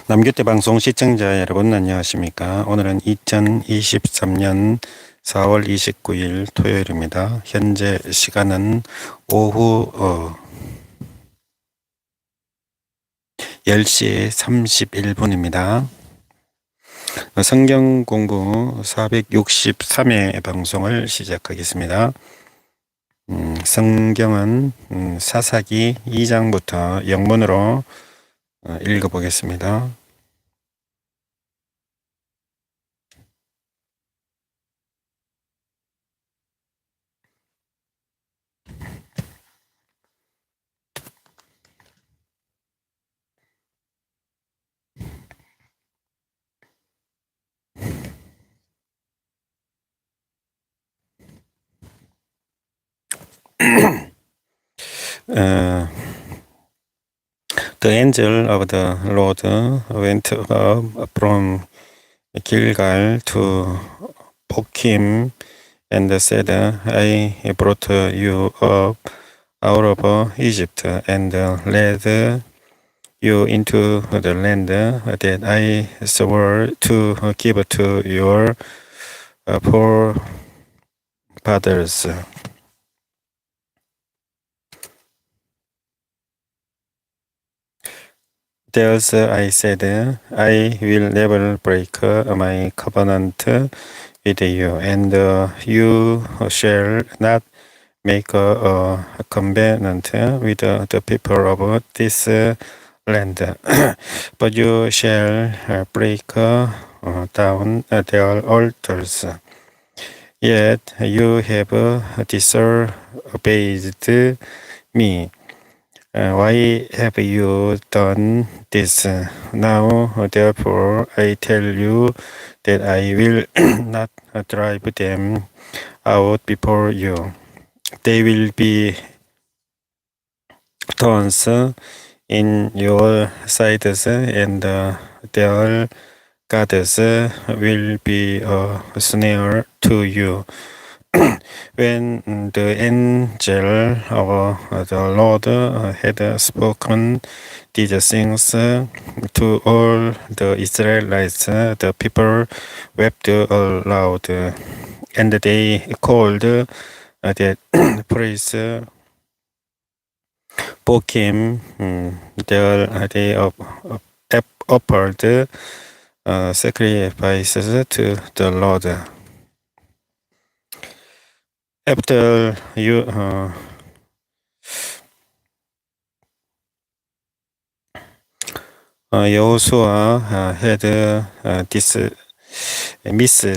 남규태방송 시청자 여러분 안녕하십니까. 오늘은 2023년 4월 29일 토요일입니다. 현재 시간은 오후 10시 31분입니다. 성경공부 463회 방송을 시작하겠습니다. 성경은 사사기 2장부터 영문으로 읽어보겠습니다. The angel of the Lord went up from Gilgal to Bochim and said, I brought you up out of Egypt and led you into the land that I swore to give to your forefathers. Thus I said, I will never break my covenant with you, and you shall not make a covenant with the people of this land, but you shall break down their altars. Yet you have disobeyed me. Why have you done this? Now, therefore, I tell you that I will not drive them out before you. They will be thorns in your sides, and their gods will be a snare to you. When the angel of the Lord had spoken these things to all the Israelites, the people wept aloud, and they called that place Bochim. There they offered sacrifices to the Lord. After Joshua had dismissed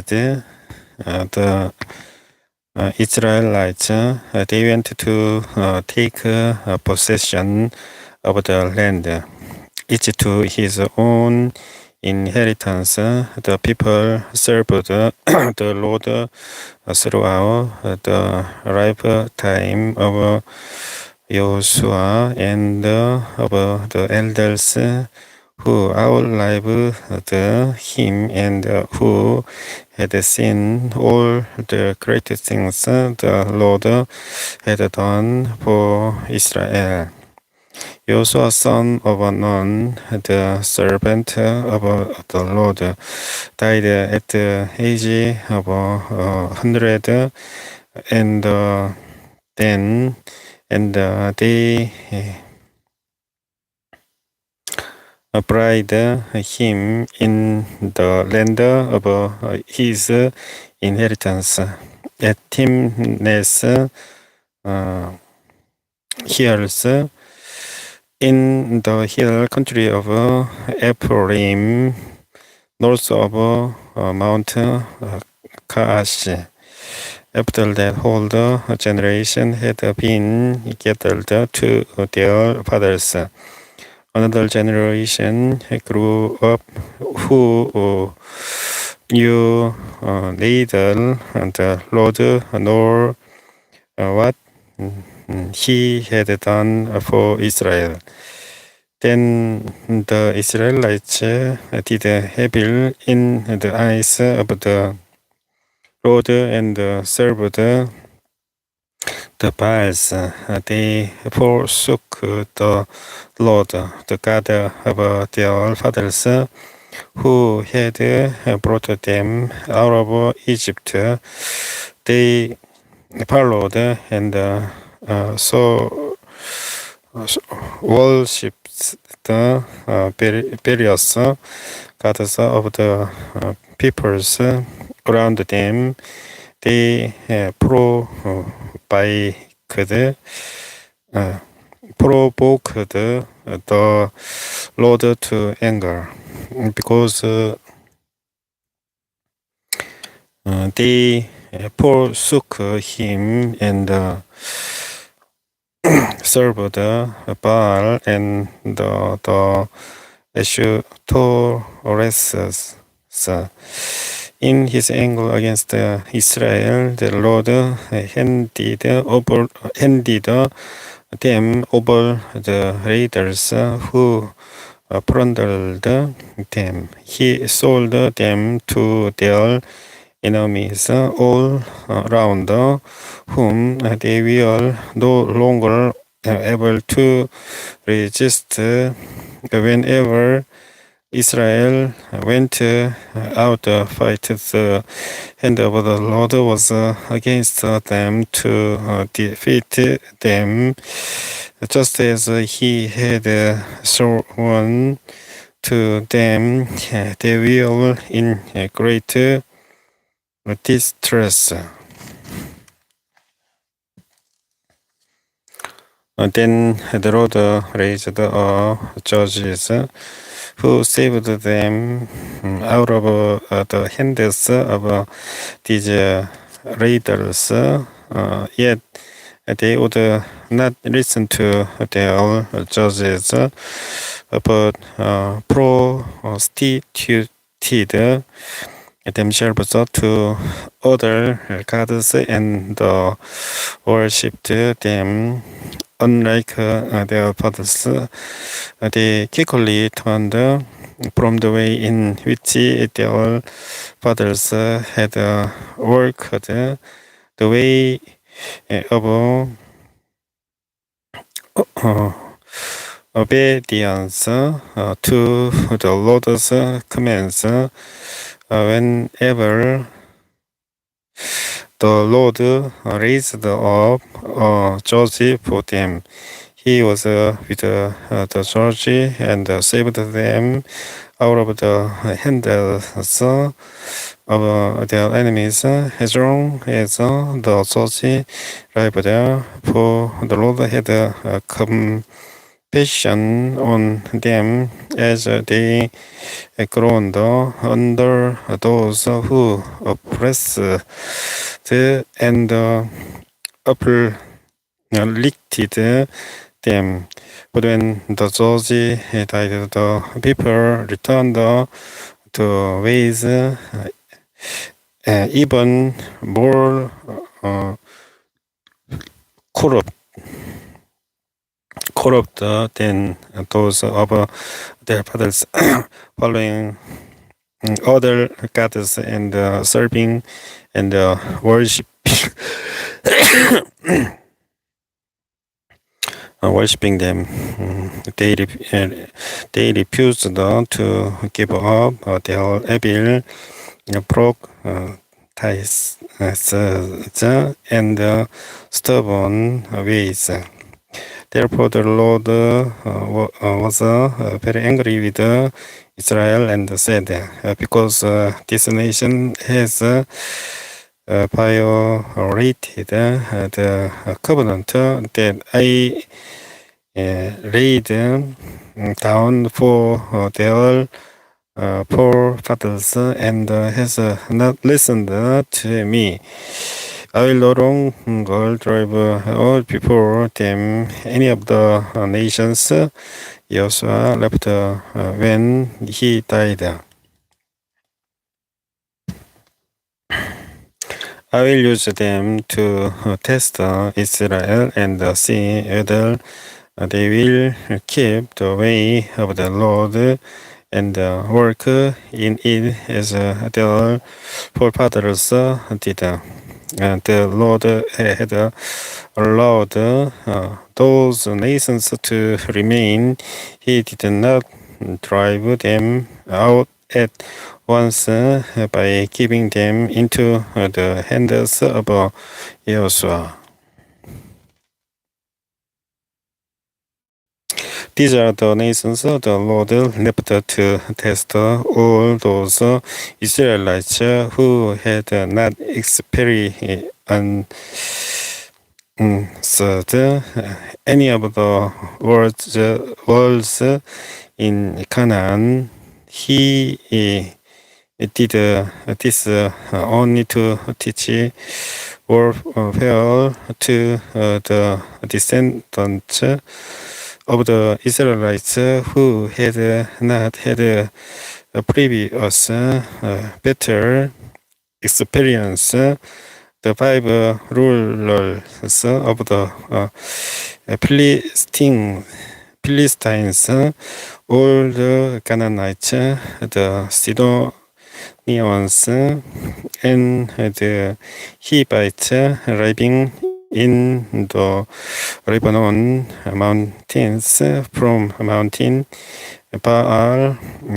the Israelites, they went to take possession of the land, each to his own inheritance. The people served the Lord throughout the lifetime of Joshua and of the elders who outlived him and who had seen all the great things the Lord had done for Israel. Joshua, son of Nun, the servant of the Lord, died at the age of 100, and they buried him in the land of his inheritance at Timnath hills, in the hill country of Ephraim, north of Mount Kaash. After that whole generation had been gathered to their fathers, another generation grew up who knew neither the Lord nor what he had done for Israel. Then the Israelites did evil in the eyes of the Lord and served the Baals. They forsook the Lord, the God of their fathers, who had brought them out of Egypt. They followed and so worshipped the various gods of the peoples around them. They provoked the Lord to anger because they forsook him and served Baal and the Ashtoreths. In his anger against Israel, the Lord handed them over the raiders who plundered them. He sold them to their enemies all around, whom they were no longer able to resist. Whenever Israel went out to fight, the hand of the Lord was against them to defeat them, just as he had sworn to them. They were in great distress. Then the Lord raised judges who saved them out of the hands of these raiders. Yet they would not listen to their judges, but prostituted themselves to other gods and worshipped them. Unlike their fathers, they quickly turned from the way in which their fathers had worked, the way of obedience to the Lord's commands. Whenever the Lord raised up a judge for them, he was with the judge and saved them out of the hands of their enemies, as long as the judge lived. For the Lord had compassion on them as they groaned under those who oppressed and afflicted them. But when the judge died, the people returned to ways even more corrupt than those of their fathers, following other gods and serving and worshiping them. They refused to give up their evil practices and stubborn ways. Therefore, the Lord was very angry with Israel and said, because this nation has violated the covenant that I laid down for their forefathers and has not listened to me, I will no longer drive all before them any of the nations Joshua left when he died. I will use them to test Israel and see whether they will keep the way of the Lord and work in it as their forefathers did. the Lord had allowed those nations to remain. He did not drive them out at once by giving them into the hands of Joshua. These are the nations the Lord left to test all those Israelites who had not experienced any of the worlds in Canaan. He did this only to teach warfare to the descendants of the Israelites who had not had a previous better experience. The 5 rulers of the Philistines, all the Canaanites, the Sidonians, and the Hivites living in the Lebanon mountains, from Mountain Baal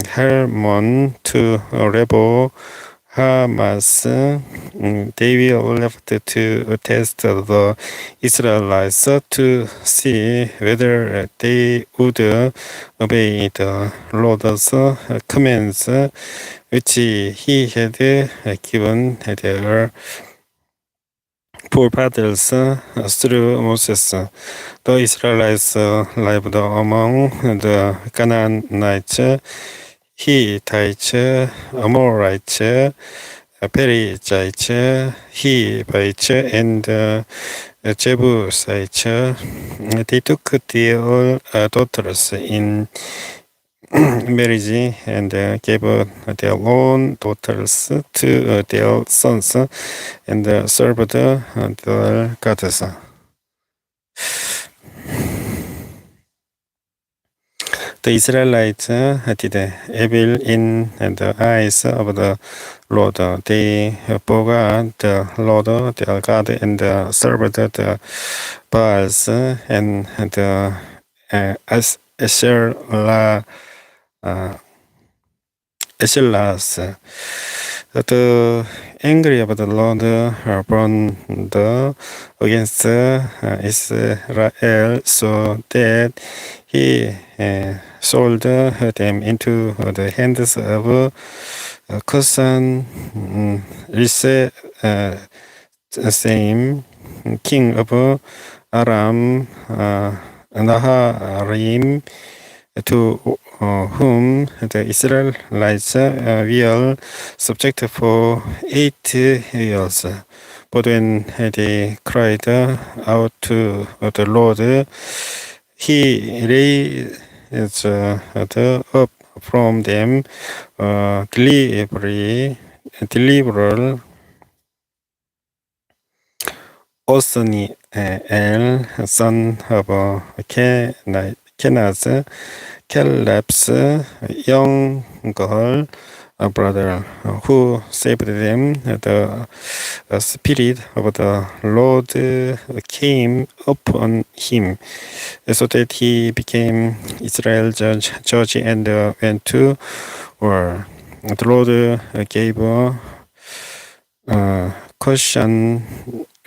Hermon to Lebo Hamas. They were left to test the Israelites to see whether they would obey the Lord's commands, which he had given their forefathers through Moses. The Israelites lived among the Canaanites, Hittites, Amorites, Perizzites, Hivites, and Jebusites. They took their daughters in marriage and gave their own daughters to their sons and served their gods. The Israelites did evil in the eyes of the Lord. They forgot the Lord their God and served the Baals and the Asherahs. The anger of the Lord burned against Israel, so that he sold them into the hands of Cusan Rishathaim, king of Aram Naharaim, to whom the Israelites were subject for 8 years. But when they cried out to the Lord, he raised up from them deliverer Othniel, son of Kenaz, Caleb's younger brother, who saved them. The Spirit of the Lord came upon him, so that he became Israel's judge and went to war. The Lord gave Cushan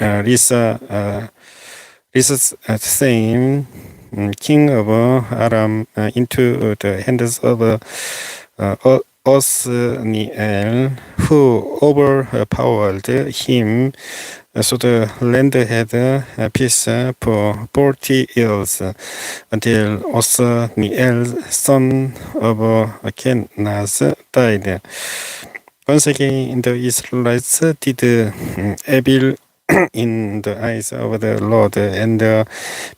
Rishathaim, king of Aram, into the hands of Othniel, who overpowered him. So the land had peace for 40 years, until Othniel, son of Kenaz, died. Once again, the Israelites did evil in the eyes of the Lord, and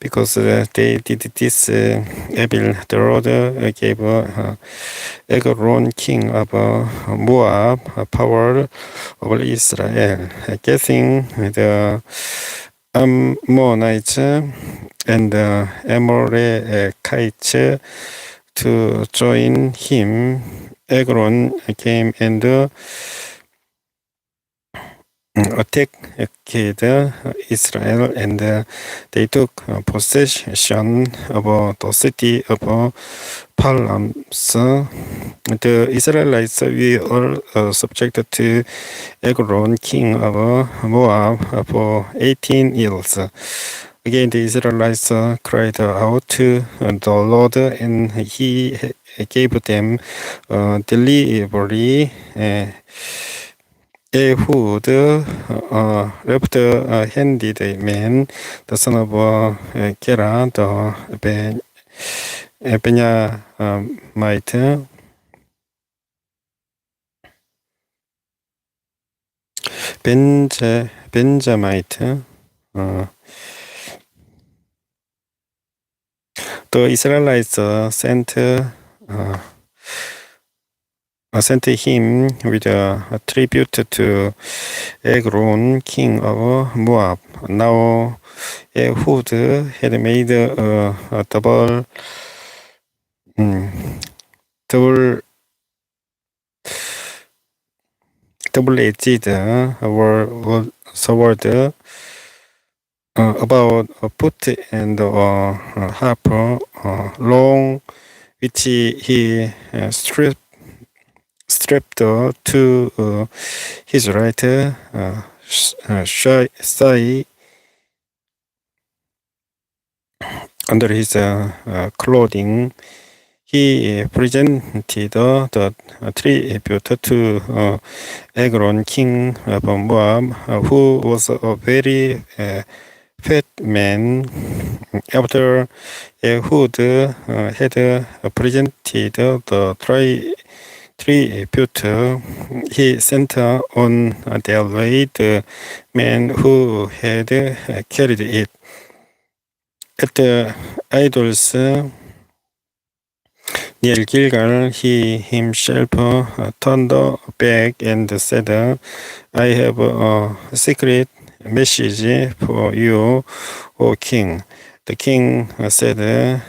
because they did this evil, the Lord gave Eglon, king of Moab, power over Israel, getting the Ammonites and the Amalekites to join him. Eglon came and attacked Israel, and they took possession of the city of Palams. The Israelites were subjected to Eglon, king of Moab, for 18 years. Again, the Israelites cried out to the Lord, and He gave them delivery. Ehud left-handed man, the son of Gera, the Benjamite. Benjamite. The Israelites sent him with a tribute to Eglon, king of Moab. Now Ehud had made a double-edged sword about a foot and a half long, which he strapped to his right thigh under his clothing. He presented the tribute to Eglon, king of Moab, who was a very fat man. After Ehud had presented the tribute, he sent on their way the man who had carried it. At the idols near Gilgal, he himself turned back and said, I have a secret message for you, O king. The king said,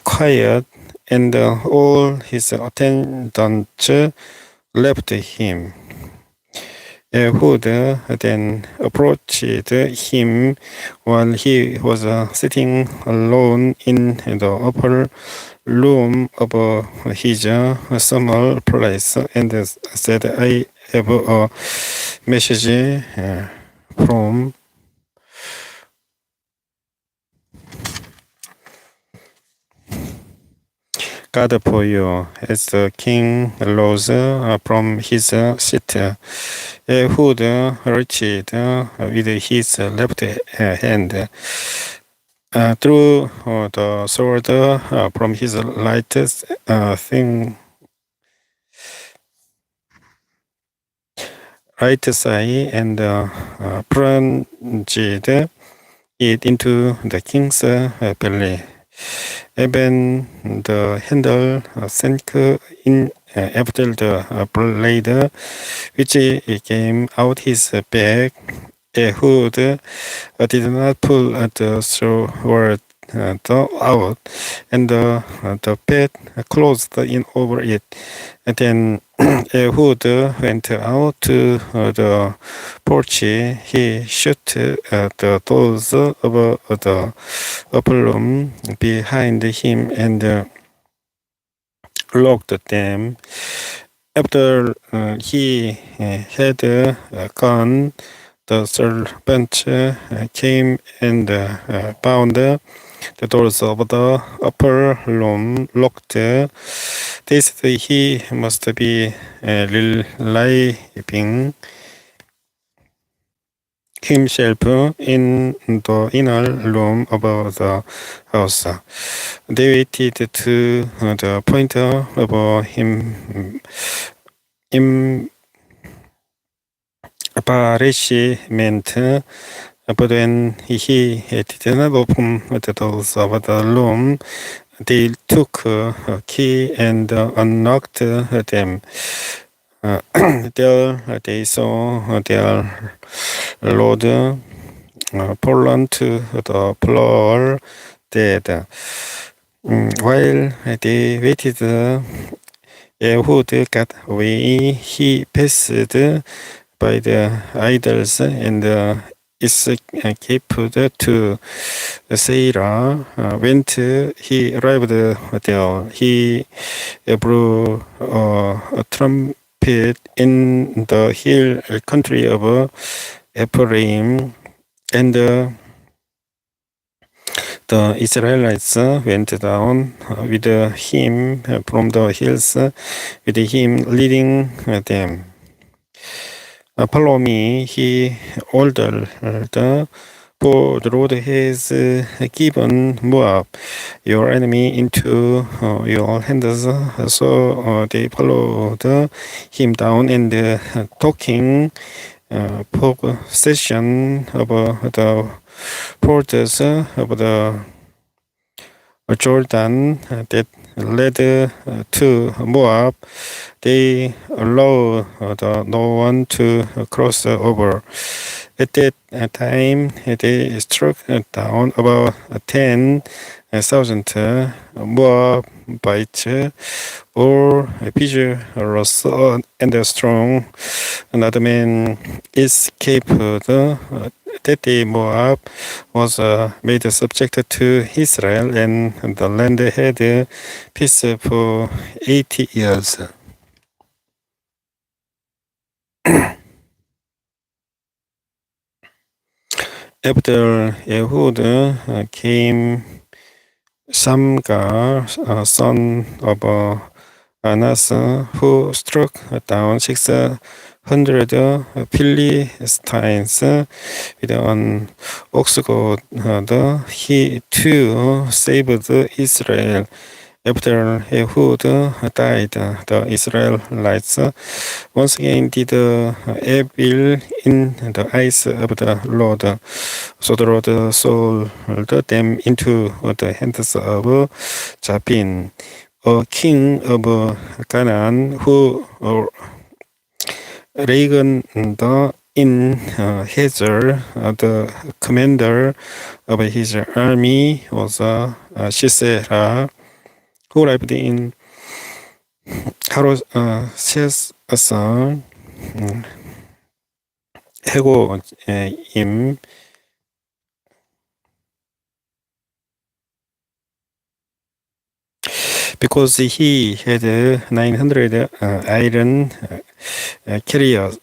quiet, and all his attendants left him. Ehud then approached him while he was sitting alone in the upper room of his summer place, and said, I have a message from God for you. As the king rose from his seat, Ehud reached with his left hand, drew the sword from his right side, and plunged it into the king's belly. Even the handle sank in after the blade, which came out his back. Ehud did not pull the sword out, and the bed closed in over it. And then Ehud went out to the porch. He shut the doors of the upper room behind him and locked them. After he had gone, the servant came and found the doors of the upper room locked. They said he must be relieving himself in the inner room of the house. They waited to the point of embarrassment, but when he did not open the doors of the room, they took a key and unlocked them. There they saw their Lord fallen to the floor dead. While they waited, Ehud got away. He passed by the idols and escaped to Seirah. When he arrived there, he blew a trumpet in the hill country of Ephraim, and the Israelites went down with him from the hills, with him leading them. Follow me, he ordered, for the Lord has given Moab, your enemy, into your hands. So they followed him down, and taking possession of the borders of the Jordan that led to Moab, they allowed no one to cross over. At that time, they struck down about 10,000 Moabites, all vigorous and strong. Another man escaped. That day Moab was made subject to Israel, and the land had peace for 80 years. After Ehud came Shamgar, son of Anas, who struck down 600 Philistines with an ox goad. He too saved Israel. After Ehud died, the Israelites once again did evil in the eyes of the Lord. So the Lord sold them into the hands of Jabin, a king of Canaan, who reigned in Hazor. The commander of his army was Sisera, who lived in 하로셋에서 해고임. Because he had 900 iron chariots,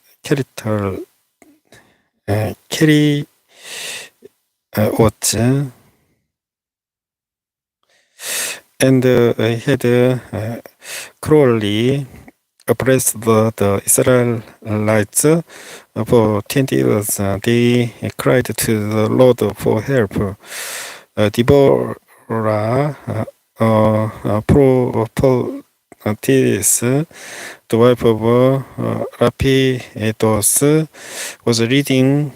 and had cruelly oppressed the Israelites for 20 years. They cried to the Lord for help. Deborah, prophetess, the wife of Lapidus, was leading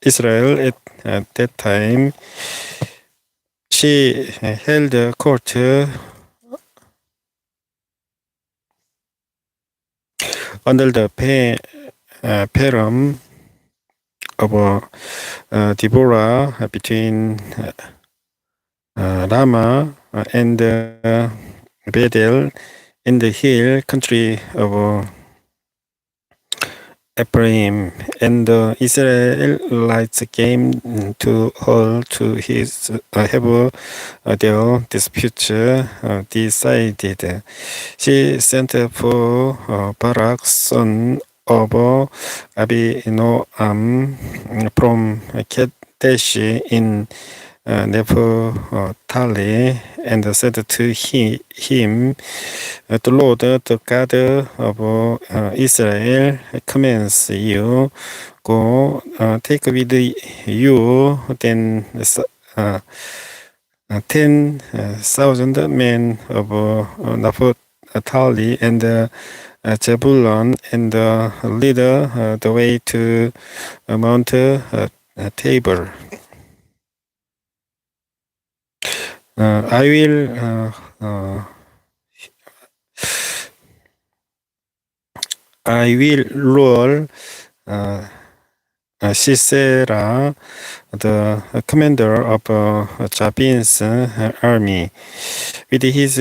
Israel at that time. She held court under the param of Deborah between Ramah and Bethel in the hill country of Ephraim, and the Israelites came to her to have their dispute decided. She sent for Barak, son of Abinoam, from Kadesh in Naphtali, and said to him, the Lord, the God of Israel, commands you, go, take with you 10,000 men of Naphtali and Zebulun, and lead the way to Mount Tabor. I will rule Sisera, the commander of Jabin's army, with his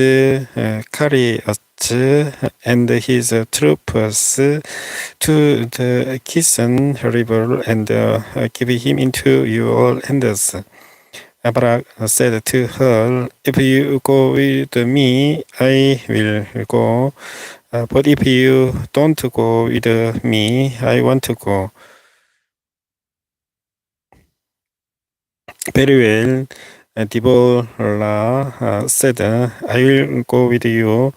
and his troopers to the Kison river and give him into your hands. Barak said to her, "If you go with me, I will go. But if you don't go with me, I want to go." Very well, Deborah said, "I will go with you,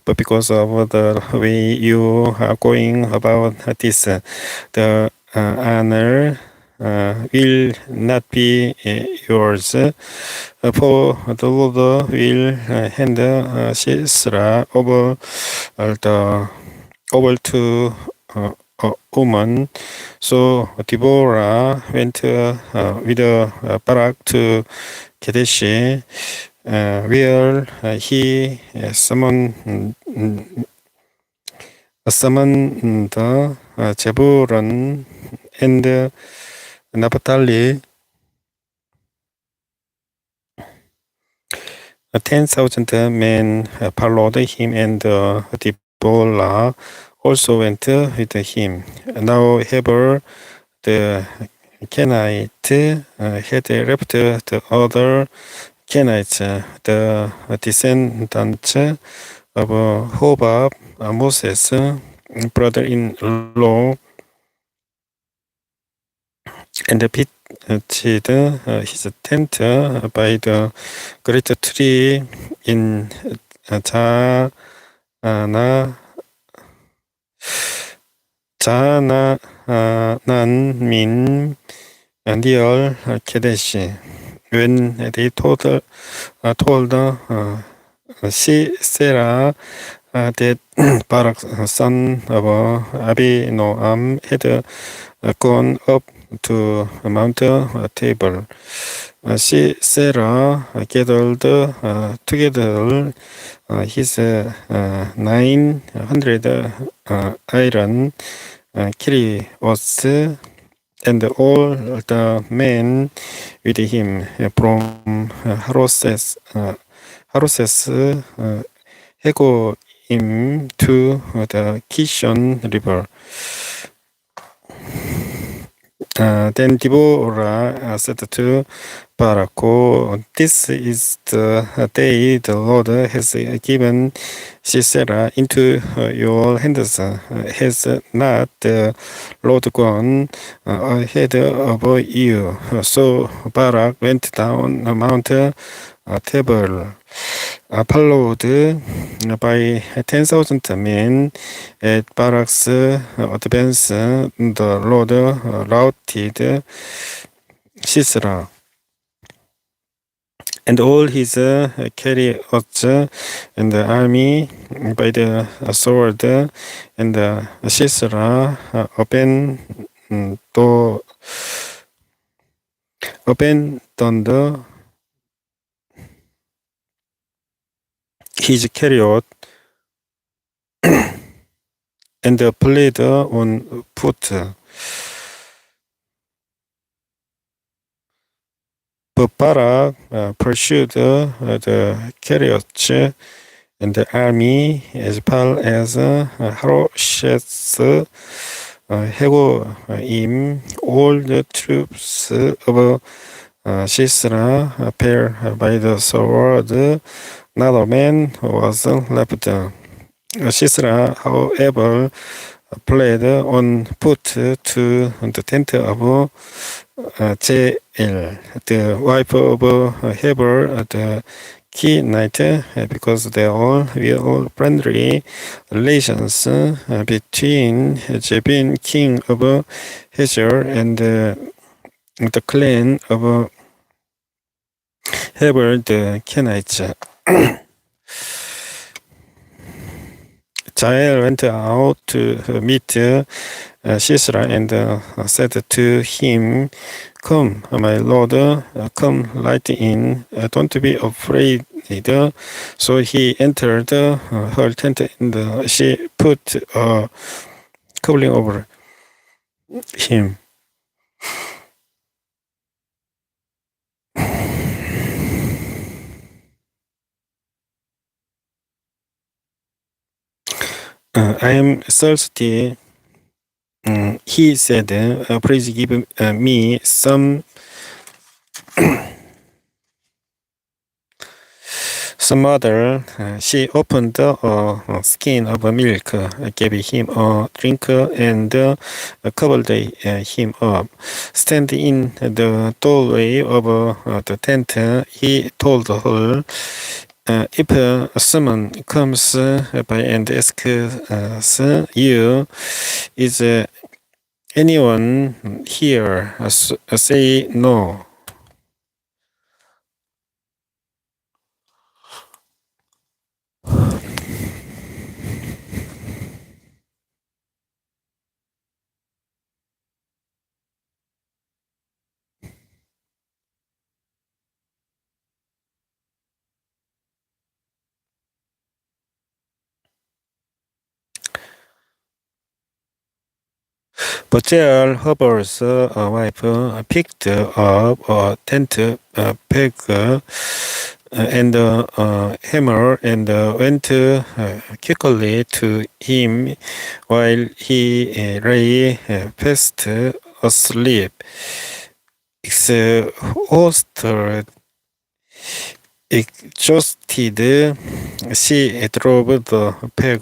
but because of the way you are going about this, the honor will not be yours. For the Lord will hand Sisera over to a woman." So Deborah went with Barak to Kadesh, where he summoned Zebulun and Naphtali. 10,000 men followed him, and Deborah also went with him. Now Heber the Kenite had left the other Kenites, the descendants of Hobab, Moses' brother-in-law, and pitched his tent by the great tree in Zaanannim near Kadesh. When they told Sisera that Barak, son of Abinoam, had gone up to Mount Tabor, Sisera gathered together his 900 iron chariots and all the men with him from Haroses Hegoim to the Kishon river. Then Deborah said to Barak, "This is the day the Lord has given Sisera into your hands. Has not the Lord gone ahead of you?" So Barak went down Mount Tabor, followed by 10,000 men. At Barak's advance, the Lord routed Sisera and all his chariots and the army by the sword, and Sisera abandoned his chariot and fled on foot. But Barak pursued the chariots and the army as far as Haroshes Hegoim. All the troops of Sisera fell by the sword. Not a man was left. Sisera, however, fled on foot to the tent of Jael, the wife of Heber the Kenite, because there were all friendly relations between Jabin, king of Hazor, and the clan of Heber the Kenite. Jael went out to meet Sisera and said to him, "Come, my lord, come right in. Don't be afraid." So he entered her tent, and she put a covering over him. I am thirsty, he said. Please give me some other. She opened a skin of milk, gave him a drink, and covered him up. Standing in the doorway of the tent, he told her, if someone comes by and asks you, is anyone here? Say no. But J.R. Hubbard's wife picked up a tent peg and a hammer and went quickly to him while he lay fast asleep. Exhausted, exhausted, she drove the peg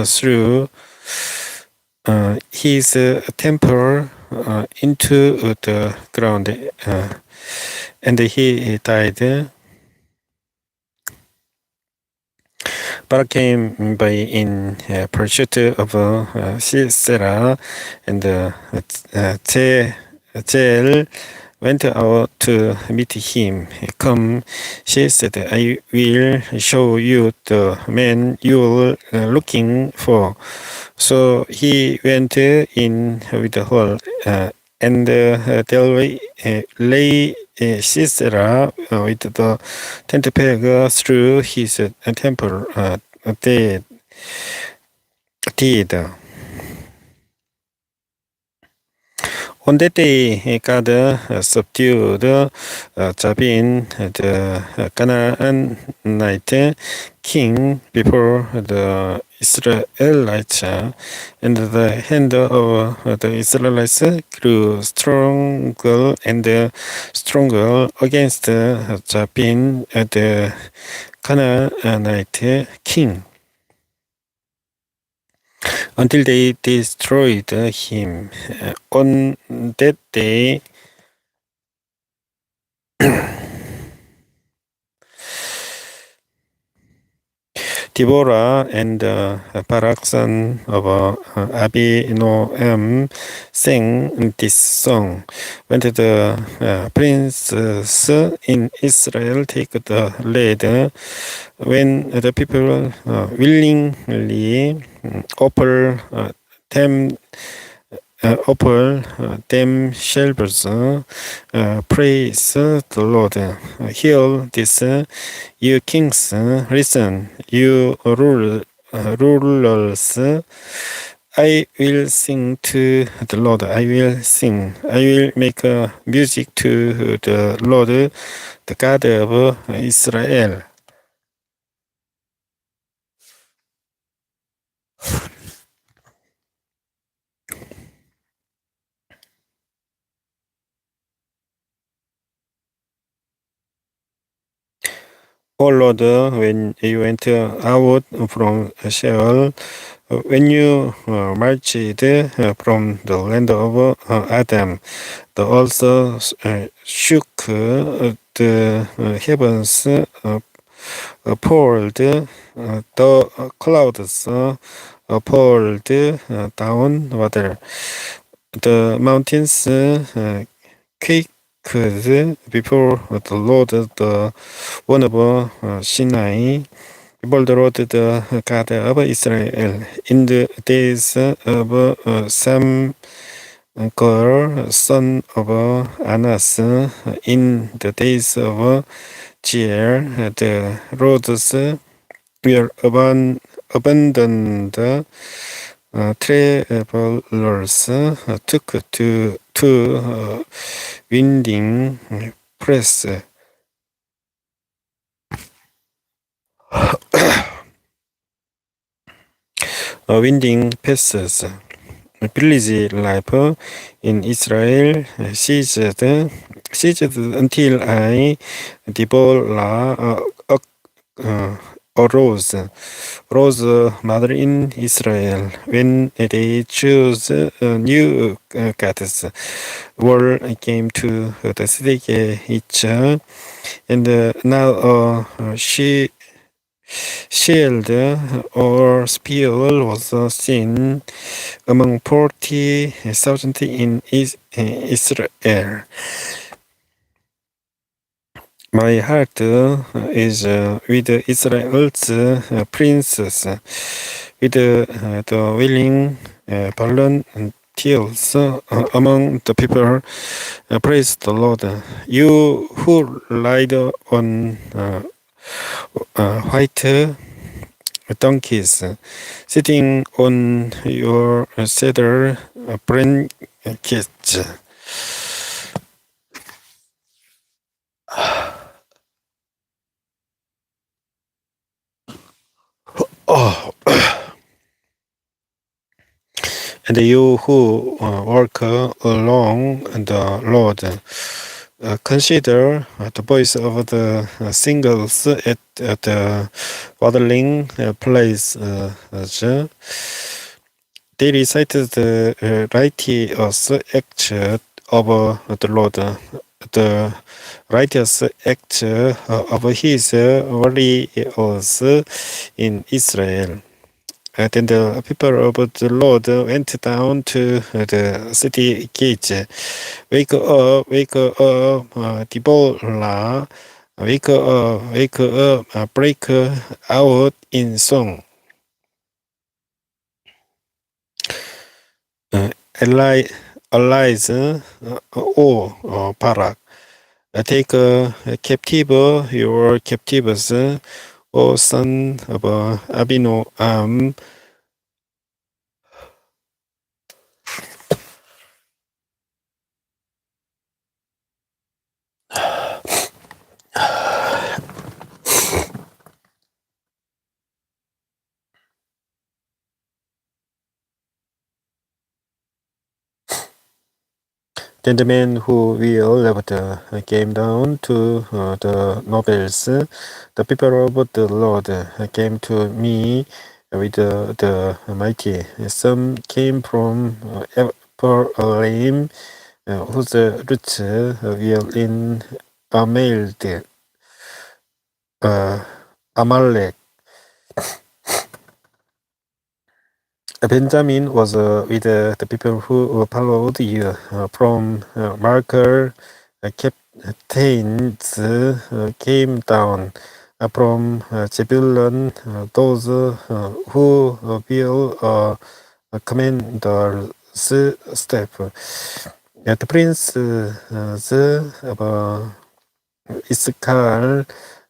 through his temple into the ground, and he died. Barak came by in pursuit of Sisera, and Jael went out to meet him. Come, she said, I will show you the man you are looking for. So he went in with her, and there lay Sisera with the tent peg through his temple, dead. On that day, God subdued Jabin, the Canaanite king, before the Israelites, and the hand of the Israelites grew stronger and stronger against Jabin, the Canaanite king, until they destroyed him. On that day, Deborah and Barak, son of Abinoam, sang this song. When the princes in Israel take the lead, when the people willingly offer themselves, praise the Lord. Hear this, you kings, listen, you rulers. I will sing to the Lord. I will sing. I will make music to the Lord, the God of Israel. O Lord, when you went out from Sheol, when you marched from the land of Adam, the earth shook, the heavens poured, the clouds poured down water. The mountains quaked before the Lord, the one of Sinai, before the Lord, the God of Israel. In the days of Sam, son of Anas, in the days of Jair, the roads were abandoned. Travelers took to winding press. winding passes. Village life in Israel ceased until I Debola arose. Rose mother in Israel when they chose new goddess. War came to the city each, and now shield or spear was seen among 40,000 in Israel. My heart is with Israel's princes, with the willing volunteers among the people. Praise the Lord. You who ride on white donkeys, sitting on your cedar blankets. And you who walk along the road, consider the voice of the singles at the watering place. They recited the righteous acts of the Lord, the righteous acts of his warriors in Israel. Then the people of the Lord went down to the city gates. Wake up, Deborah. Wake up, break out in song. Arise, O Barak. Take captive your captives, O son of Abinoam. Then the man who will left came down to the nobles. The people of the Lord came to me with the mighty. Some came from Ephraim, whose roots were in Amalek. Benjamin was with the people who followed you from Marker. Captains came down from Zebulun, those who will commander's staff. The princes of Issachar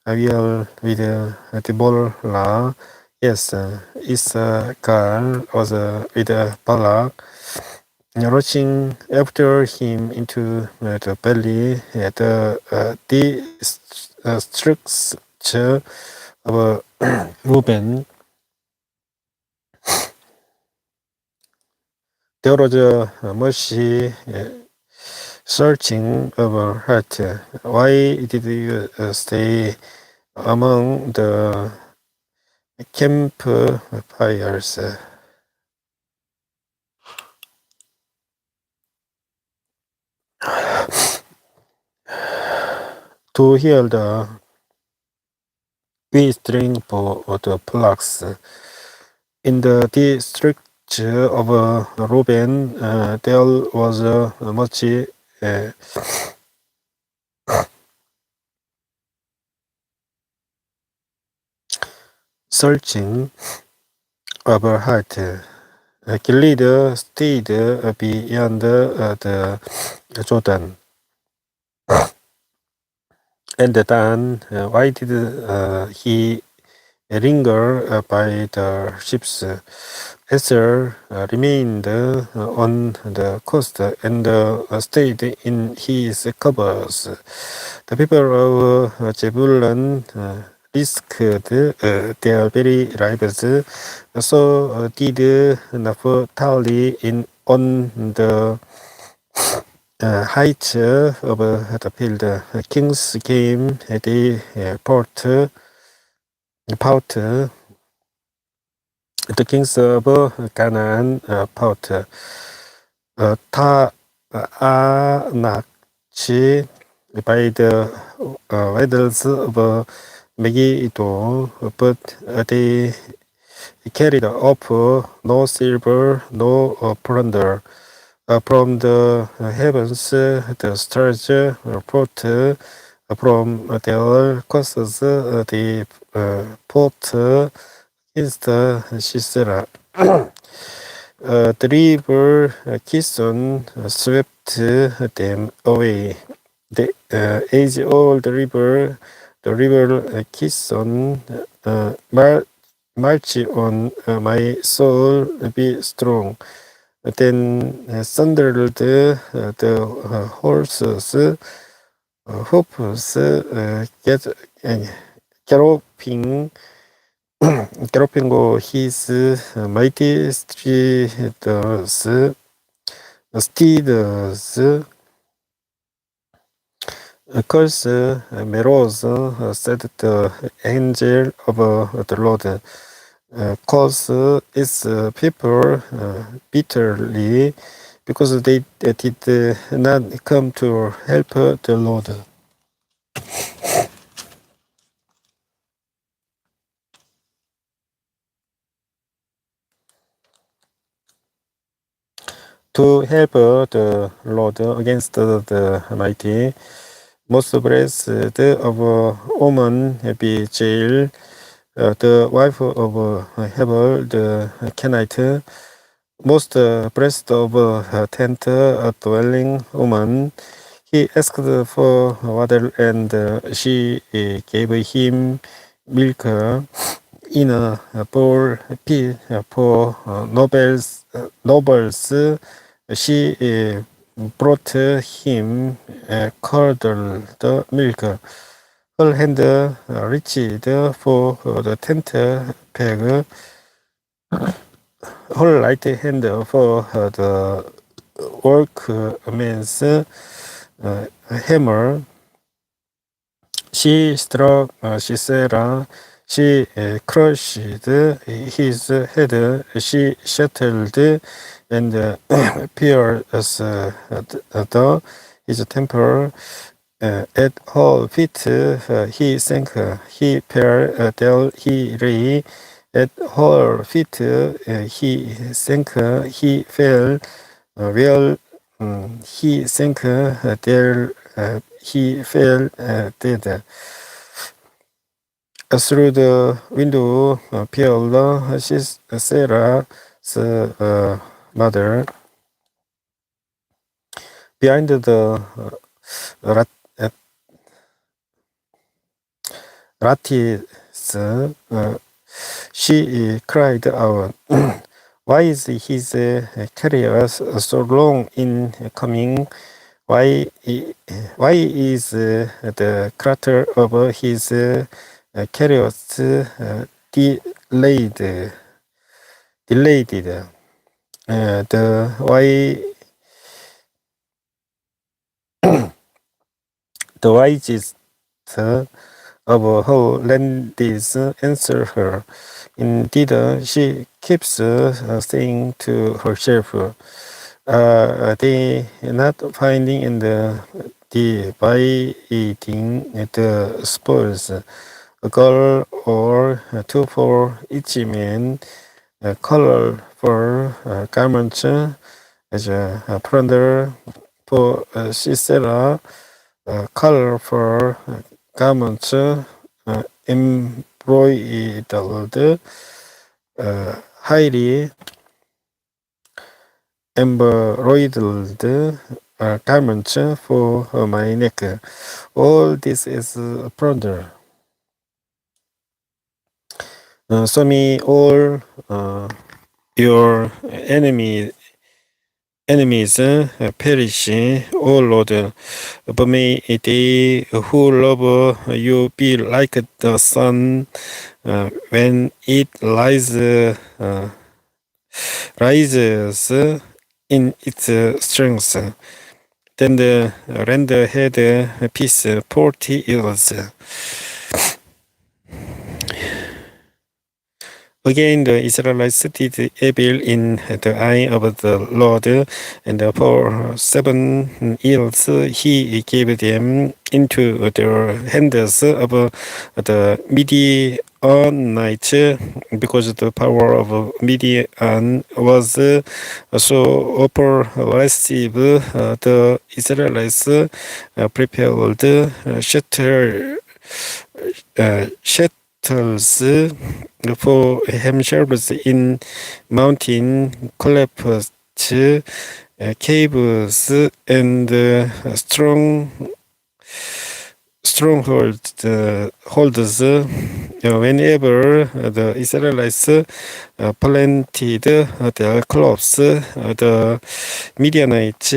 will with Deborah. Yes, Issachar was with Balak, rushing after him into the valley. The districts of Reuben. There was a mercy searching our heart. Why did you stay among the campfires? To hear the string for the flocks. In the district of Reuben, there was much searching of her heart. Gilead stayed beyond the Jordan. And Dan, why did he linger by the ships? Esther remained on the coast and stayed in his covers. The people of Zebulun risked their very lives. So did Naphtali on the height of the field. Kings came the pout. The kings of Canaan pout. Taanakchi by the idols of Megiddo, but they carried up no silver, no plunder. From the heavens, the stars brought from their courses the port against Sisera. The river Kison swept them away. The age-old river, the river Kison, march on, my soul, be strong. Then thundered the horses, hoofs, galloping his mighty steeds, curse Meroz, said the angel of the Lord, cause its people bitterly, because they did not come to help the Lord. To help the Lord against the mighty, most blessed of woman be Jael, the wife of Hebel the Kenite, most blessed of tent dwelling woman. He asked for water, and she gave him milk in a bowl pit for nobles. She brought him curdled milk. Her hand reached for the tent peg, her right hand for the workman's hammer. She struck Sisera. She crushed his head. She shattered and pierced his temple. At her feet he sank. He fell till he lay. At her feet he sank. He fell. Well, he sank. There he fell dead. Through the window peered Sarah's mother. Behind the lattice, she cried out, "Why is his carrier so long in coming? Why is the clatter of his chariots delayed? The wisest of her ladies answer her. Indeed, she keeps saying to herself, they not finding and dividing the spoils, a girl or two for each man, colorful garments as a plunder for Sisera, colorful garments embroidered, highly embroidered garments for my neck. All this is plunder. So may all your enemy enemies perish, O Lord. But may they who love you be like the sun when it rises in its strength. Then the land had peace 40 years. Again, the Israelites did evil in the eye of the Lord, and for 7 years he gave them into the hands of the Midianites, because the power of Midian was so oppressive. The Israelites prepared shelters for themselves in mountain clefts, caves, and strongholds. Whenever the Israelites planted their crops, the Midianites,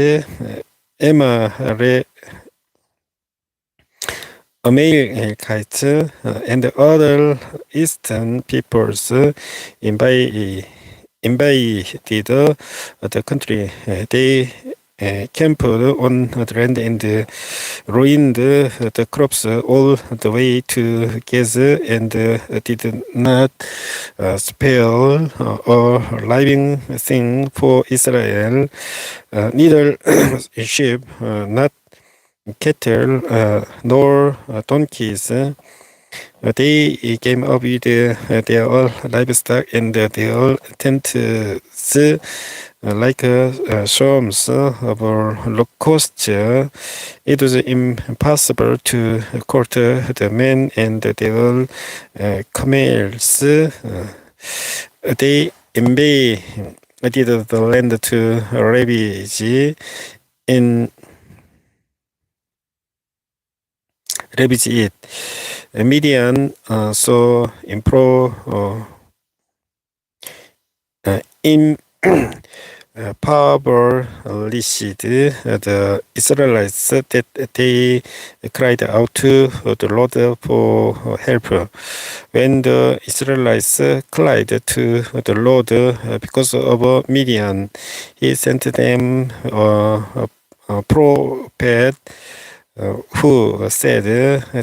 Amalekites, and other eastern peoples invaded the country. They camped on the land and ruined the crops all the way to Gaza, and did not spare a living thing for Israel, neither sheep, not cattle, nor donkeys. They came up with their livestock and their tents like swarms of locusts. It was impossible to quarter the men and their camels. They invaded the land to ravage it. Midian so impoverished the Israelites that they cried out to the Lord for help. When the Israelites cried to the Lord because of Midian, he sent them a prophet who said,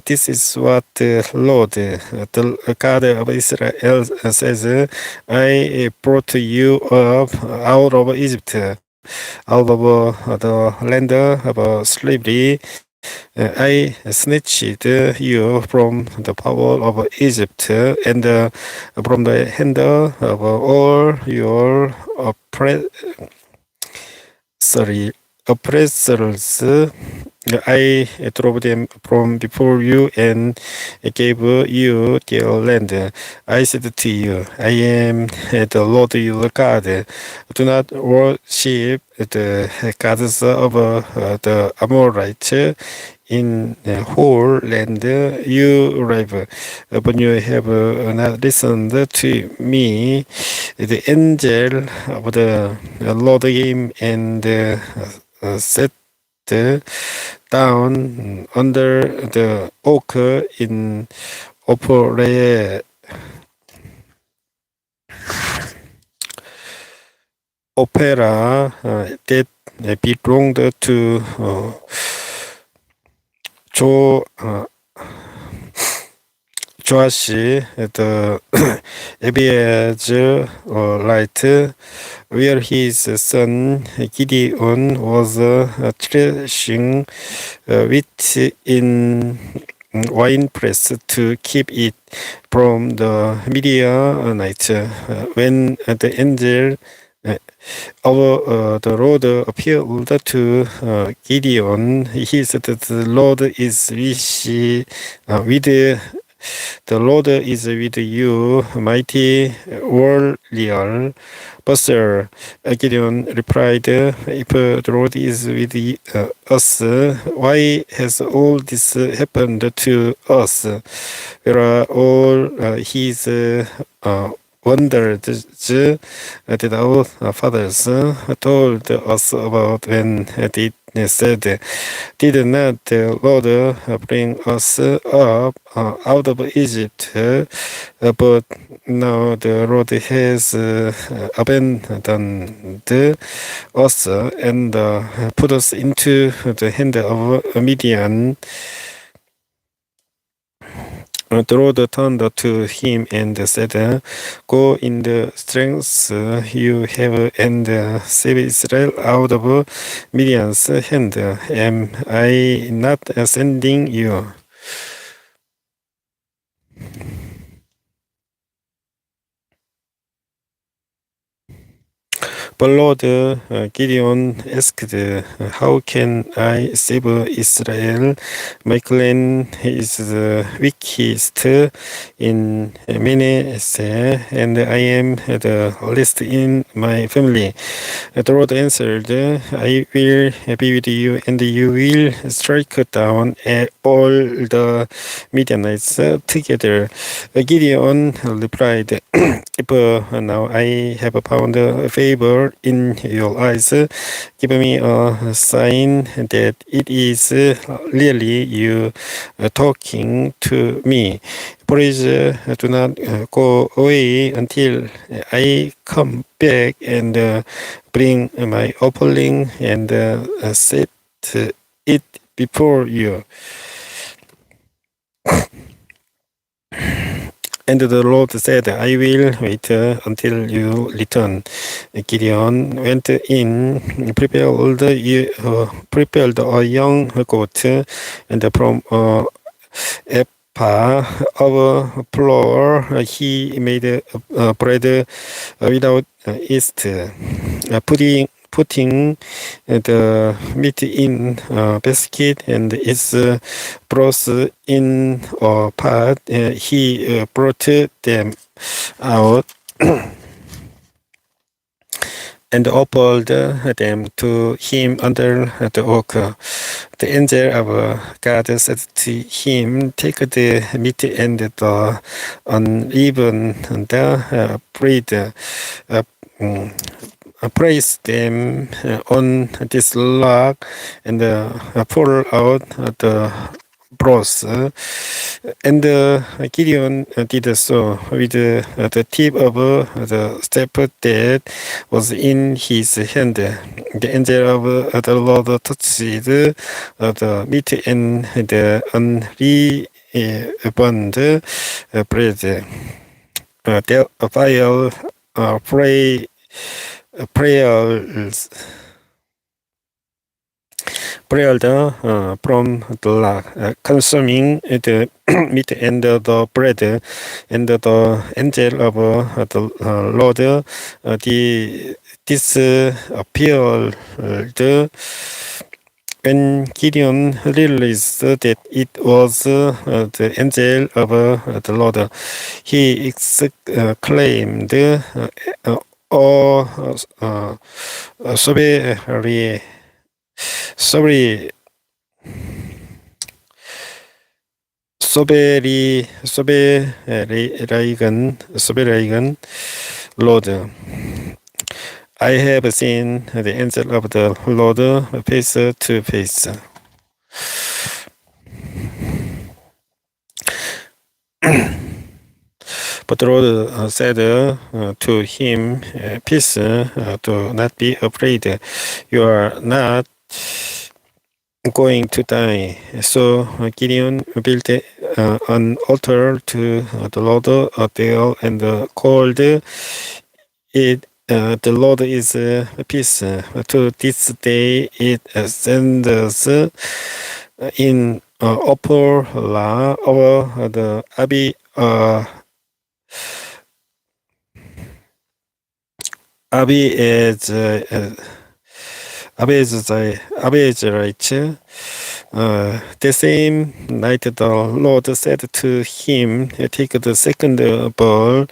"This is what the Lord, the God of Israel, says: I brought you up out of Egypt, out of the land of slavery. I snatched you from the power of Egypt and from the hand of all your oppressors. I drove them from before you and gave you their land. I said to you, I am the Lord your God. Do not worship the gods of the Amorites in the whole land you live. But you have not listened to me. The angel of the Lord came and sat down under the oak in Opera that belonged to Joash the Abiezrite, where his son Gideon was threshing wheat in winepress to keep it from the Midianites. When the angel of the Lord appeared to Gideon, he said, "The Lord is the Lord is with you, mighty warrior." But sir, Gideon replied, "If the Lord is with us, why has all this happened to us? Where are all his wonders that our fathers told us about when they said, "Did not the Lord bring us up out of Egypt? But now the Lord has abandoned us and put us into the hand of Midian." The Lord turned to him and said, "Go in the strength you have and save Israel out of Midian's hand. Am I not sending you?" But Lord Gideon asked, "How can I save Israel? My clan is the weakest in Manasseh, and I am the least in my family." The Lord answered, "I will be with you, and you will strike down all the Midianites together." Gideon replied, "If now I have found favor in your eyes, give me a sign that it is really you talking to me. Please do not go away until I come back and bring my offering and set it before you." And the Lord said, "I will wait until you return." Gideon went in, prepared a young goat, and from ephah of flour he made bread without yeast, putting the meat in a basket and its broth in a pot. He brought them out and offered them to him under the oak. The angel of God said to him, "Take the meat and the unleavened bread, place them on this log, and pour out the broth." And Gideon did so with the tip of the staff that was in his hand. The angel of the Lord touched the meat and the unleavened bread. The fire prevailed from the log, consuming the meat and the bread. And the angel of the Lord disappeared. When Gideon realized that it was the angel of the Lord, he exclaimed, "Oh, sorry, sovereign Lord, I have seen the angel of the Lord face to face." But the Lord said to him, "Peace, do not be afraid. You are not going to die." So Gideon built an altar to the Lord there and called it, "The Lord is peace." To this day it stands in Opera over the Abiezrites. The same night the Lord said to him, take the second bull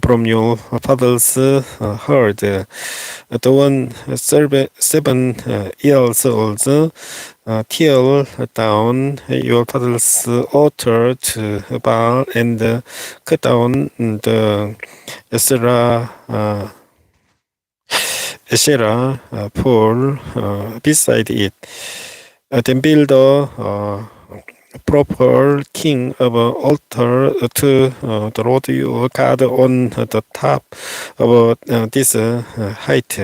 from your father's herd, the one 7 years old, tear down your father's altar to Baal and cut down the Asherah pole beside it. Then build a proper king of altar to the Lord your God on the top of this height.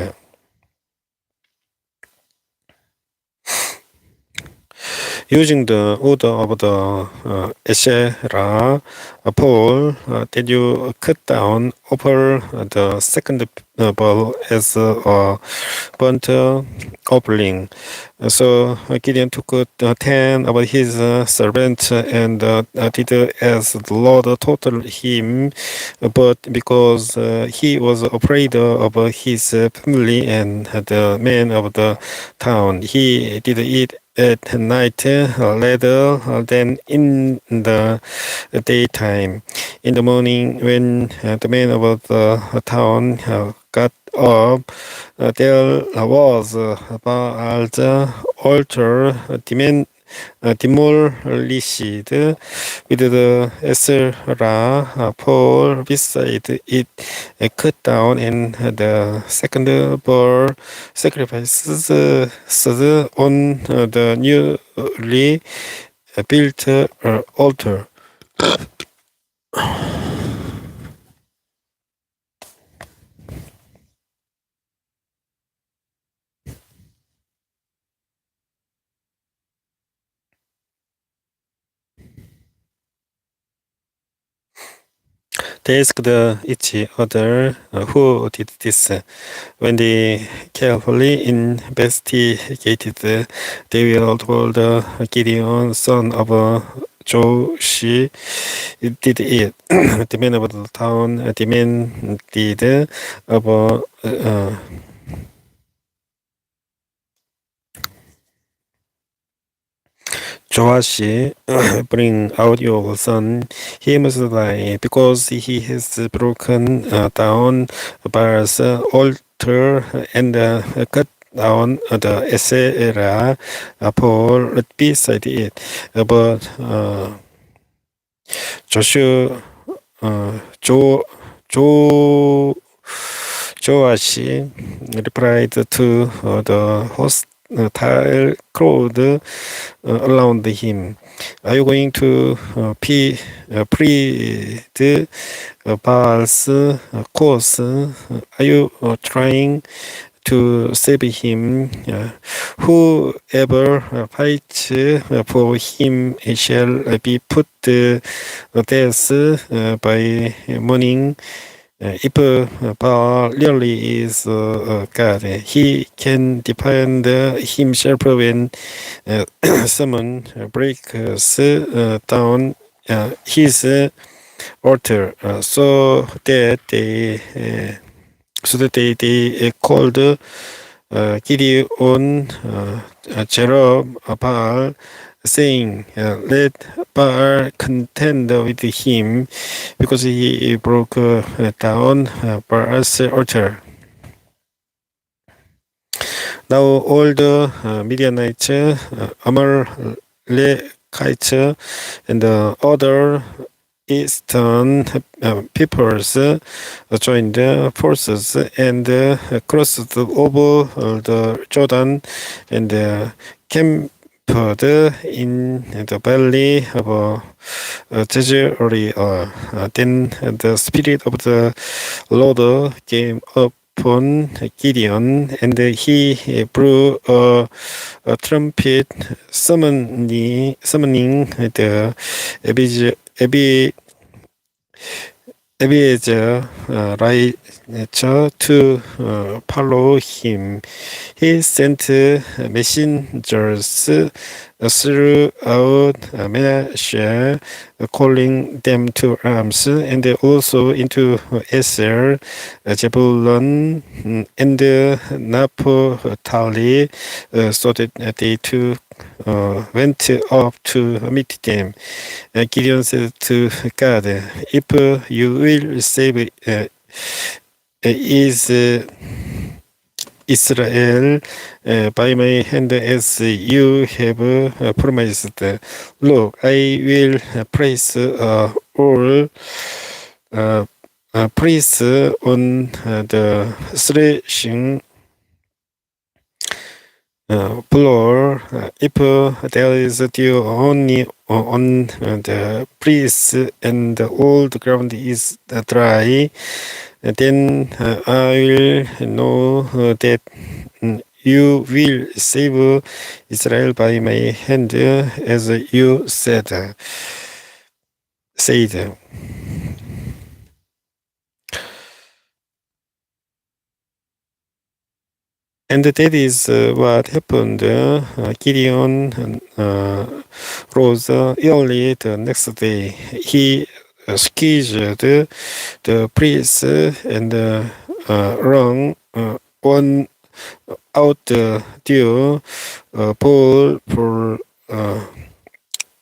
Using the order of the Asherah pole that you cut down over the second pole as a burnt offering. So Gideon took 10 of his servants and did as the Lord told him, but because he was afraid of his family and the men of the town, he did it at night rather than in the daytime. In the morning, when the men of the town got up, there was Baal's altar demolished with the Asherah pole beside it cut down, and the second bull sacrifices on the newly built altar. They asked each other who did this. When they carefully investigated, they were told Gideon, son of Joash, did it. The men of the town demanded of Joash, bring out your son. He must die because he has broken down Baal's altar and cut down the Asherah pole beside it. But Joshua, Joash replied to the hostile crowd around him, are you going to plead Baal's cause? Are you trying to save him? Whoever fights for him shall be put to death by morning. If Baal really is God, he can defend himself when someone breaks down his altar. So that they called Gideon Jerubbaal, saying, let Baal contend with him, because he broke down Baal's altar. Now all the Midianites, Amalekites, and the other eastern peoples joined forces and crossed over the Jordan and camped in the valley of Jezreel. Then the Spirit of the Lord came upon Gideon, and he blew a trumpet, summoning the Abiezer to follow him. He sent messengers throughout Manasseh, calling them to arms, and also into Asher, Zebulun, and Naphtali, so that they too went up to meet them. Gideon said to God, "If you will save is Israel by my hand as you have promised, look, I will place all priests on the threshing floor. If there is dew only on the priests and all the ground is dry, then I will know that you will save Israel by my hand, as you said. And that is what happened. Gideon rose early the next day. He squeezed the priests and wrung one out the dew bowl full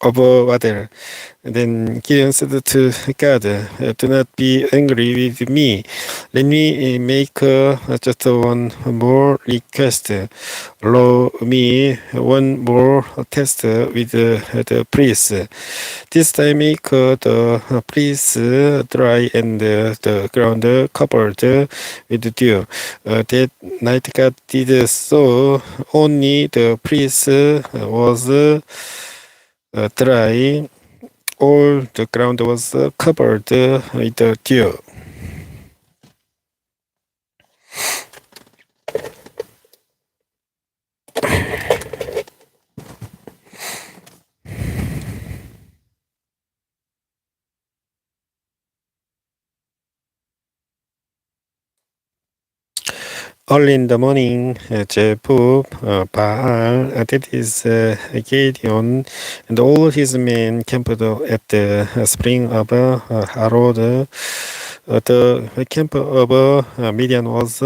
of water. Then Gideon said to God, "Do not be angry with me. Let me make just one more request. Allow me one more test with the priest. This time make the priest dry and the ground covered with dew." That night God did so. Only the priest was dry. All the ground was covered with dew. Early in the morning, Jephthah, Baal, that is Gideon, and all his men camped at the spring of Harod. The camp of Midian was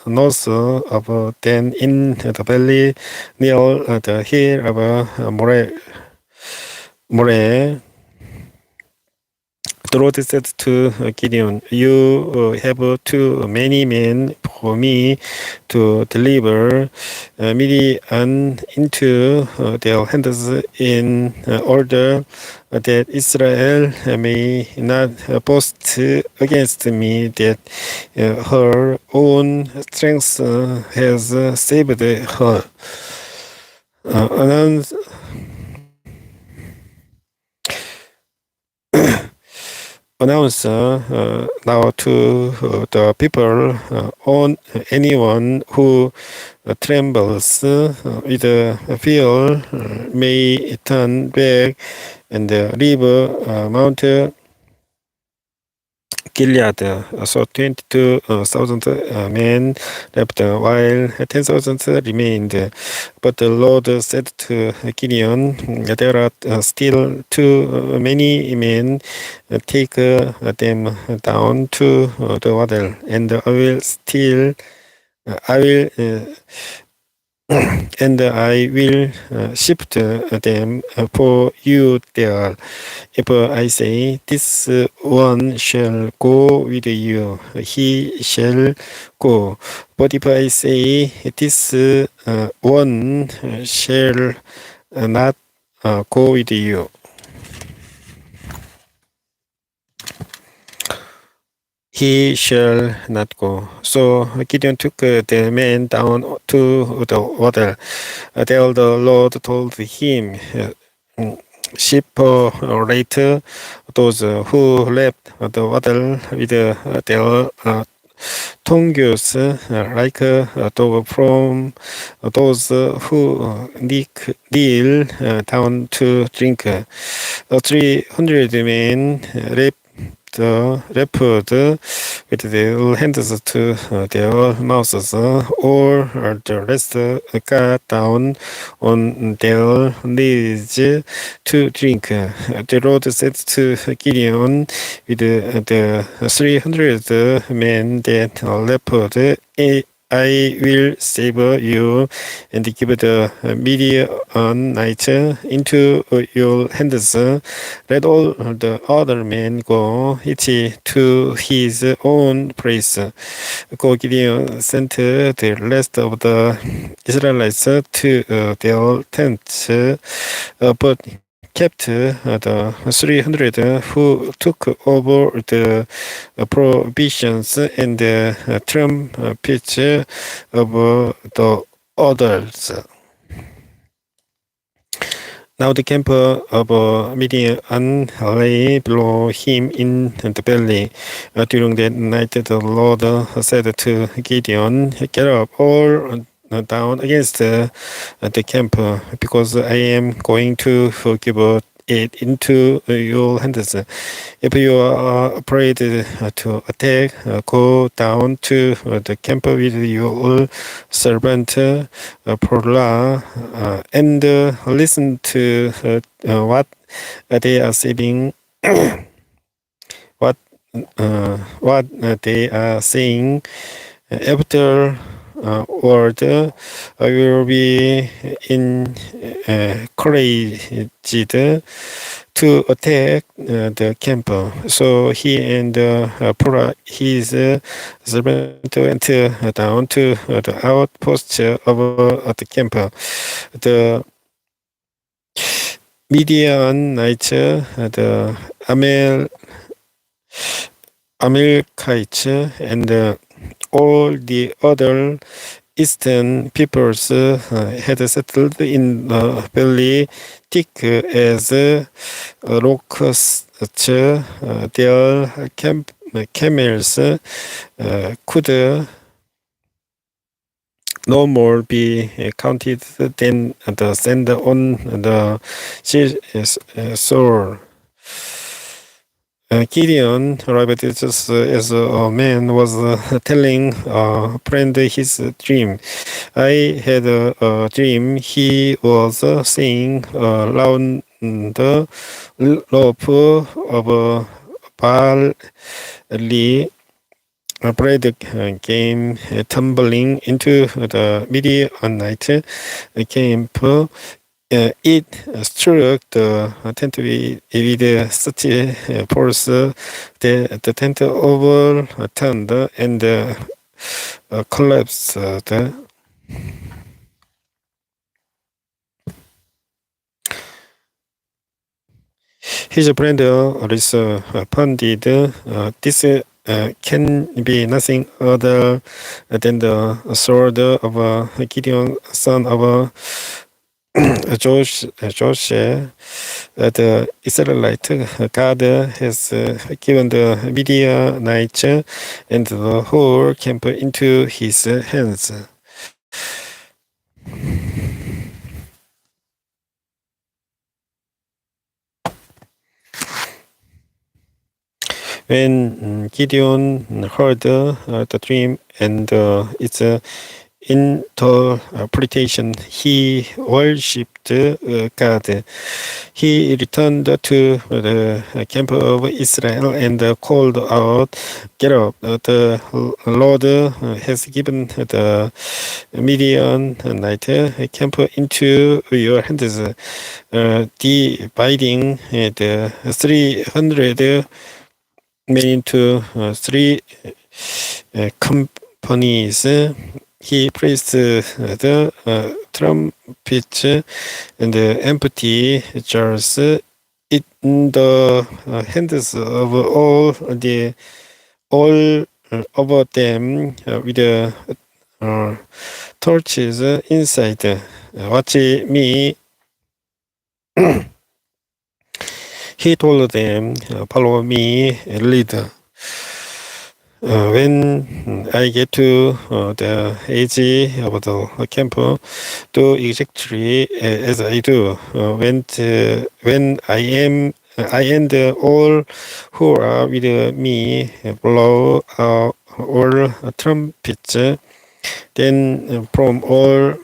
north of them in the valley near the hill of Moreh. The Lord said to Gideon, "You have too many men for me to deliver Midian into their hands in order that Israel may not boast against me that her own strength has saved her." Announce now to the people, on anyone who trembles with fear may turn back and leave Mount Gilead. So 22,000 men left, while 10,000 remained. But the Lord said to Gideon, "There are still too many men. Take them down to the water, and I will shift them for you there. If I say, 'This one shall go with you,' he shall go. But if I say, 'This one shall not go with you,' he shall not go." So Gideon took the men down to the water. There the Lord told him, "Separate those who left the water with their tongues like a dog from those who kneel down to drink. 300 men left the leopard with their hands to their mouths, or the rest got down on their knees to drink. The Lord said to Gideon, with the 300 men that leopard, I will save you and give the Midianite into your hands. Let all the other men go, each to his own place. Go Gideon sent the rest of the Israelites to their tents, but kept the 300 who took over the provisions and trumpets of the others. Now the camp of Midian lay below him in the valley. During that night the Lord said to Gideon, "Get up all down against the camp, because I am going to give it into your hands. If you are afraid to attack, go down to the camp with your servant Porla, and listen to what they are saying. what they are saying. After word, I will be encouraged to attack the camp." So he and his servant went down to the outpost of the camp. The Midianites, the Amalekites, and all the other eastern peoples had settled in the valley, thick as rocks. Their camels could no more be counted than the sand on the seashore. Gideon arrived just as a man was telling a friend his dream. "I had a dream," he was saying, "round the rope of barley bread came tumbling into the Midianite camp. It struck the tent with such force that the tent overturned and collapsed. His friend responded, "This can be nothing other than the sword of Gideon, son of Josh. The Israelite God has given the Midianites and the whole camp into his hands." When Gideon heard the dream and its interpretation, he worshipped God. He returned to the camp of Israel and called out, "Get up, the Lord has given the Midianite camp into your hands," dividing the 300 men into three companies. He placed the trumpets and the empty jars in the hands of all of them, with torches inside. "Watch me," he told them. "Follow me, lead. When I get to the edge of the camp, do exactly as I do. When I am I and all who are with me blow all trumpets. Then from all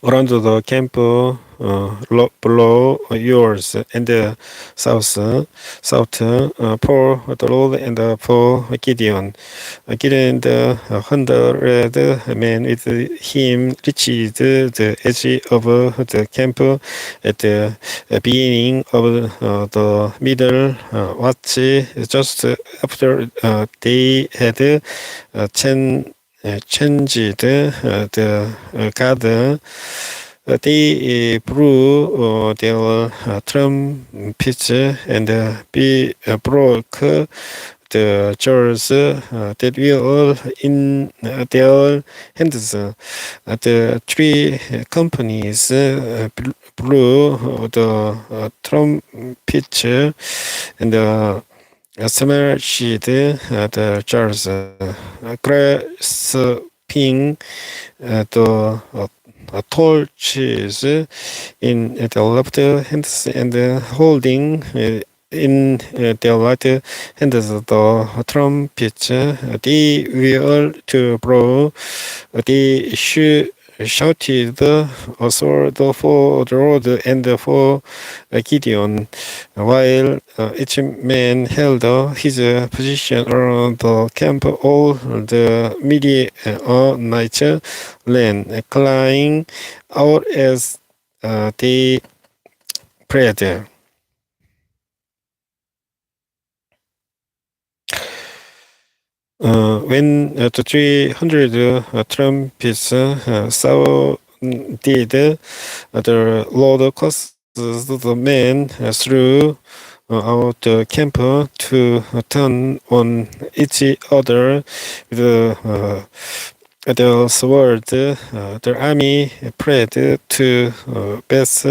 around the camp, blow yours and south, for the Lord and for Gideon. Gideon and 100 men with him reached the edge of the camp at the beginning of the middle watch, just after they had changed the guard. They blew their trumpets and broke the jars that were in their hands. The three companies blew the trumpets and smashed the jars, grasping the torches in the left hands and holding in their right hands the trumpets. They were to blow. They shouted a sword for the Lord and for Gideon, while each man held his position around the camp. All the Midianites ran, crying out as they prayed. When the 300 trumpets sounded, the Lord caused the men through out the camp to turn on each other with the sword. The army prayed to Beth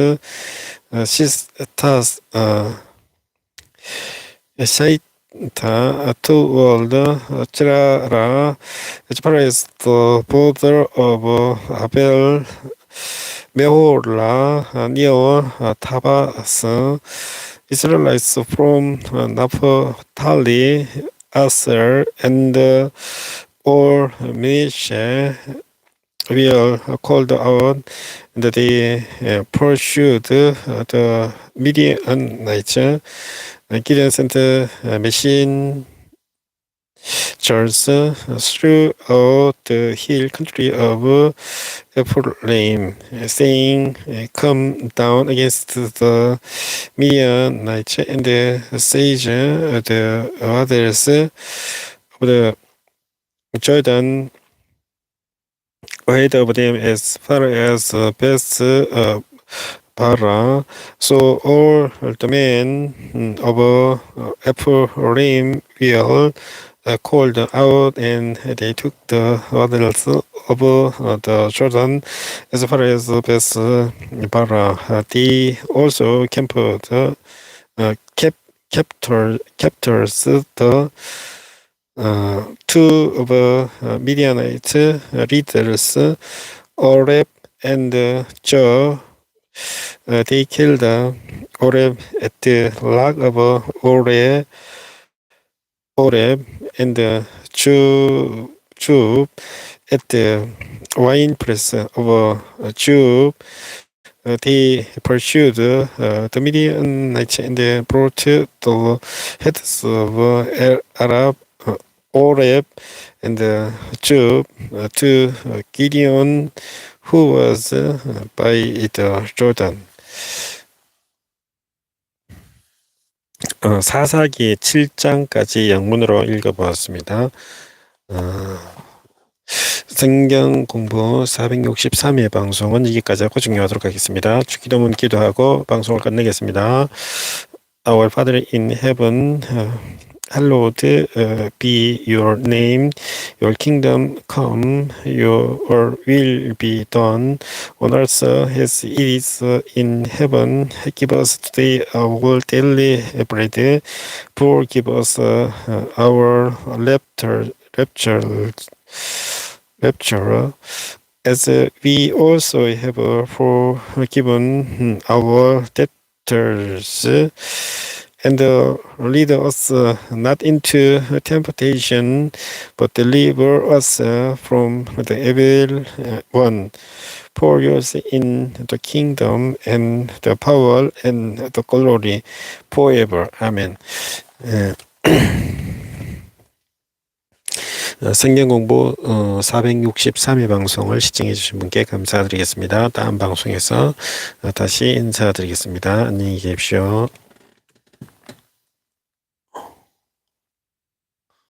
Shaita toward Cherara, as far as the border of Abel Meholah near Tabas. Israelites from Naphtali, Aser, and all Manasseh were called out, and they pursued the Midianites. Gideon sent messengers throughout the hill country of Ephraim, saying, "Come down against the Midianites and siege the others of the Jordan ahead of them as far as Beth Bara." So all the men of Ephraim were called out, and they took the waters of the Jordan as far as Beth Bara. They also captors the two of Midianite leaders, Oreb and Joe. They killed Oreb at the log of Oreb and Job at the winepress of Job. They pursued the Midianites and brought the heads of Arab, Oreb, and Job to Gideon, who was by the Jordan. 사사기 7장까지 영문으로 읽어보았습니다. 성경 공부 463회 방송은 여기까지 하고 종료하도록 하겠습니다. 주기도문 기도하고 방송을 끝내겠습니다. Our Father in heaven, hallowed be your name. Your kingdom come. Your will be done on earth as it is in heaven. Give us today our daily bread. Forgive us our rapture, as we also have forgiven our debtors, and lead us not into temptation, but deliver us from the evil one. For yours in the kingdom and the power and the glory forever. 아멘. 성경공부 463회 방송을 시청해 주신 분께 감사드리겠습니다. 다음 방송에서 다시 인사드리겠습니다. 안녕히 계십시오.